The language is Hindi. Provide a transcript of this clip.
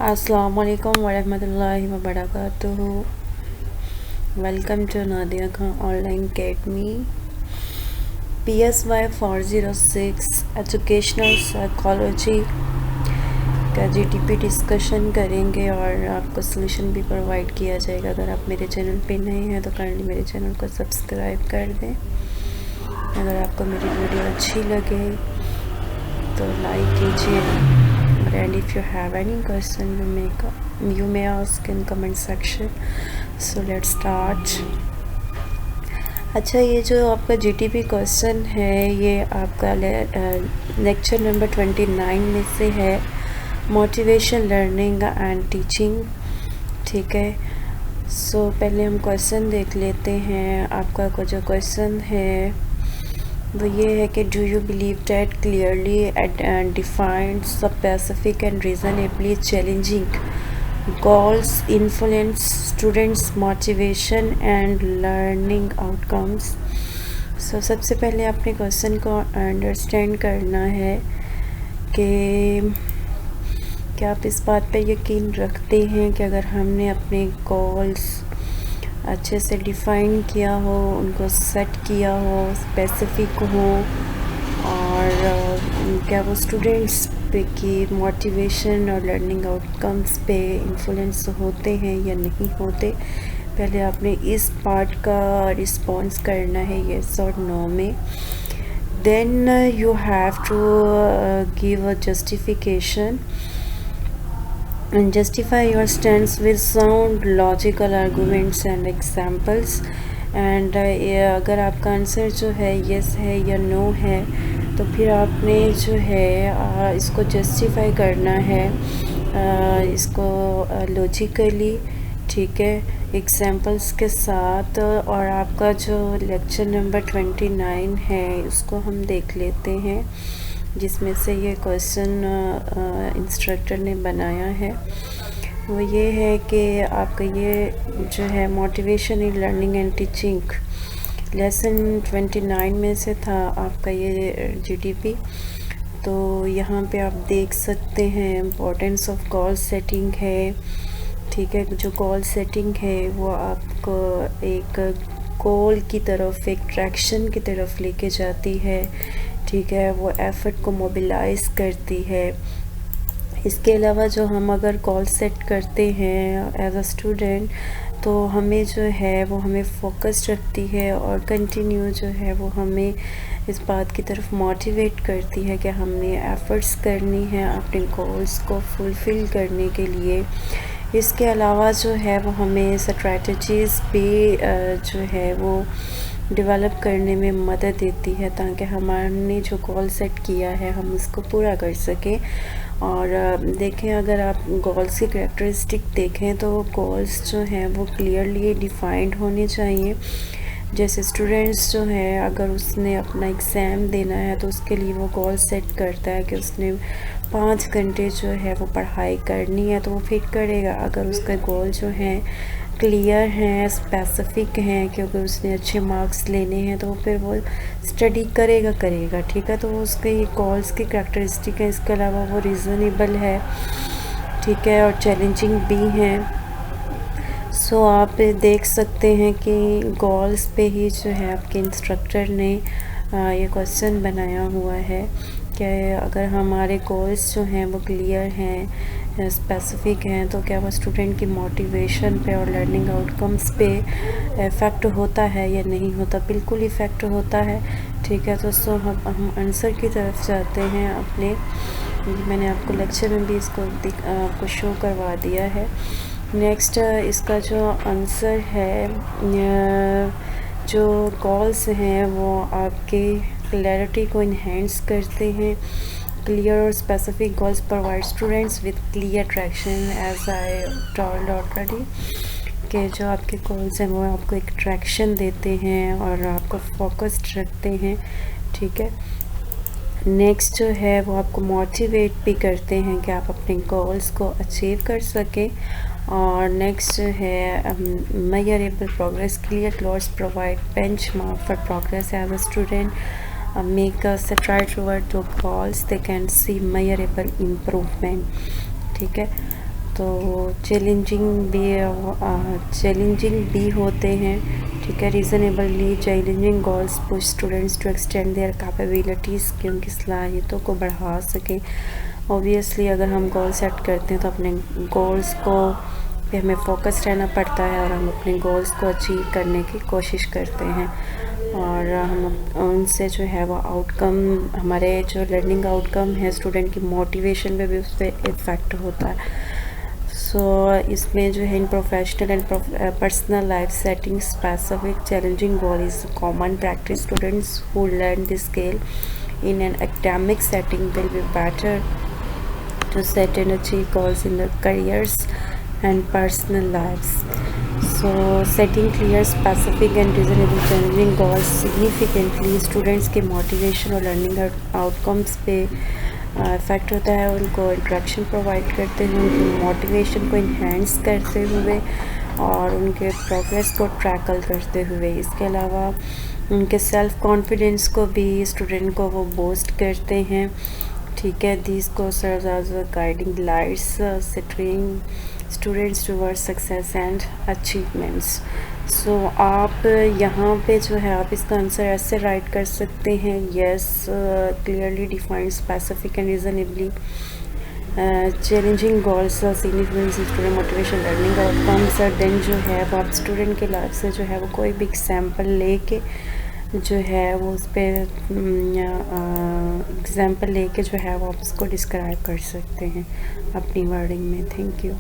अस्सलामुअलैकुम वरहमतुल्लाहि वबरकातुहू। Welcome to Nadia Khan online academy. PSY 406 educational psychology का GTP डिस्कशन करेंगे और आपको सोल्यूशन भी प्रोवाइड किया जाएगा। अगर आप मेरे चैनल पे नए हैं तो काइंडली मेरे चैनल को सब्सक्राइब कर दें। अगर आपको मेरी वीडियो अच्छी लगे तो लाइक कीजिए। And if you have any question you may ask in comment section. So let's start. अच्छा, ये जो आपका GTP क्वेश्चन है ये आपका लेक्चर नंबर 29 में से है, मोटिवेशन लर्निंग एंड टीचिंग। ठीक है, सो पहले हम क्वेश्चन देख लेते हैं। आपका जो क्वेश्चन है वो ये है कि do you believe that clearly defined specific and reasonably challenging goals influence students motivation and learning outcomes. So सबसे पहले अपने क्वेश्चन को अंडरस्टैंड करना है कि क्या आप इस बात पे यकीन रखते हैं कि अगर हमने अपने गोल्स अच्छे से डिफ़ाइन किया हो, उनको सेट किया हो, स्पेसिफिक हो, और क्या वो स्टूडेंट्स पे की मोटिवेशन और लर्निंग आउटकम्स पे इन्फ्लुएंस होते हैं या नहीं होते। पहले आपने इस पार्ट का रिस्पॉन्स करना है येस और नो में। Then you have to give a justification and justify your stance with sound logical arguments and examples. and अगर आपका आंसर जो है यस है या नो है तो फिर आपने जो है इसको जस्टिफाई करना है, इसको लॉजिकली, ठीक है, एग्जांपल्स के साथ। और आपका जो लेक्चर नंबर 29 है उसको हम देख लेते हैं, जिसमें से ये क्वेश्चन इंस्ट्रक्टर ने बनाया है। वो ये है कि आपका ये जो है motivation in learning and teaching lesson 29 में से था आपका ये GTP। तो यहाँ पे आप देख सकते हैं इम्पोर्टेंस ऑफ गोल सेटिंग है। ठीक है, जो गोल सेटिंग है वो आपको एक गोल की तरफ, एक ट्रैक्शन की तरफ लेके जाती है। ठीक है, वो एफ़र्ट को मोबिलाइज़ करती है। इसके अलावा जो हम अगर गोल सेट करते हैं एज अ स्टूडेंट तो हमें जो है वो हमें फोकस रखती है और कंटिन्यू जो है वो हमें इस बात की तरफ मोटिवेट करती है कि हमने एफ़र्ट्स करनी है अपने गोल्स को फुलफ़िल करने के लिए। इसके अलावा जो है वो हमें स्ट्रैटेजीज़ भी जो है वो डेवलप करने में मदद देती है ताकि हमने जो गोल सेट किया है हम उसको पूरा कर सकें। और देखें, अगर आप गोल्स की करैक्टरिस्टिक देखें तो गोल्स जो हैं वो क्लियरली डिफाइंड होने चाहिए। जैसे स्टूडेंट्स जो है अगर उसने अपना एग्ज़ाम देना है तो उसके लिए वो गोल सेट करता है कि उसने 5 घंटे जो है वो पढ़ाई करनी है तो वो फिट करेगा। अगर उसका गोल जो है क्लियर हैं, स्पेसिफिक हैं, क्योंकि उसने अच्छे मार्क्स लेने हैं तो फिर वो स्टडी करेगा। ठीक है, तो उसके गोल्स की करैक्टरिस्टिक है। इसके अलावा वो रीज़नेबल है, ठीक है, और चैलेंजिंग भी हैं। सो आप देख सकते हैं कि गोल्स पे ही जो है आपके इंस्ट्रक्टर ने ये क्वेश्चन बनाया हुआ है कि अगर हमारे गोल्स जो हैं वो क्लियर हैं, स्पेसिफिक हैं, तो क्या वो स्टूडेंट की मोटिवेशन पे और लर्निंग आउटकम्स पे इफ़ेक्ट होता है या नहीं होता। बिल्कुल इफ़ेक्ट होता है। ठीक है, तो हम आंसर की तरफ जाते हैं अपने। मैंने आपको लेक्चर में भी इसको आपको शो करवा दिया है। नेक्स्ट इसका जो आंसर है, जो गोल्स हैं वो आपके क्लैरिटी को इन्हेंस करते हैं। क्लियर और specific goals provide students with clear traction as I told already, कि जो आपके गोल्स हैं वो आपको एक ट्रैक्शन देते हैं और आपको फोकस्ड रखते हैं। ठीक है, नेक्स्ट जो है वो आपको मोटिवेट भी करते हैं कि आप अपने गोल्स को अचीव कर सकें। और नेक्स्ट जो है measurable progress, clear goals provide benchmark for progress as a student, make us try toward the goals they can see measurable improvement। ठीक है, तो चैलेंजिंग भी होते हैं, ठीक है। Reasonably challenging goals push students to extend their capabilities, कि उनकी सलाहियतों को बढ़ा सकें। ऑब्वियसली अगर हम गोल सेट करते हैं तो अपने गोल्स को पे हमें फोकस रहना पड़ता है और हम अपने गोल्स को अचीव करने की कोशिश करते हैं, और हम उनसे जो है वो आउटकम, हमारे जो लर्निंग आउटकम है स्टूडेंट की मोटिवेशन पे भी उस पर इफ़ेक्ट होता है। सो इसमें जो है in professional and personal life setting specific challenging goal is common practice. Students who learn this skill in an academic setting will be better to set and achieve goals in their careers and personal lives. So setting clear, specific and reasonable challenging goals significantly students के motivation और learning outcomes पे इफ़ेक्ट होता है। उनको इंट्रैक्शन प्रोवाइड करते हुए, उनकी मोटिवेशन को इन्हेंस करते हुए और उनके प्रोग्रेस को ट्रैकल करते हुए। इसके अलावा उनके सेल्फ कॉन्फिडेंस को भी स्टूडेंट को वो बूस्ट करते हैं, ठीक है। दिस को serve as guiding lights steering students towards success and achievements. So आप यहाँ पे जो है आप इसका आंसर ऐसे राइट कर सकते हैं, yes clearly defined specific and reasonably challenging goals significance student motivation learning outcomes. Then जो है वो आप स्टूडेंट के लाइफ से जो है वो कोई भी एग्जाम्पल लेके जो है वो उस पर एग्जाम्पल लेके जो है वो आप उसको डिस्क्राइब कर सकते हैं अपनी वर्डिंग में। Thank you.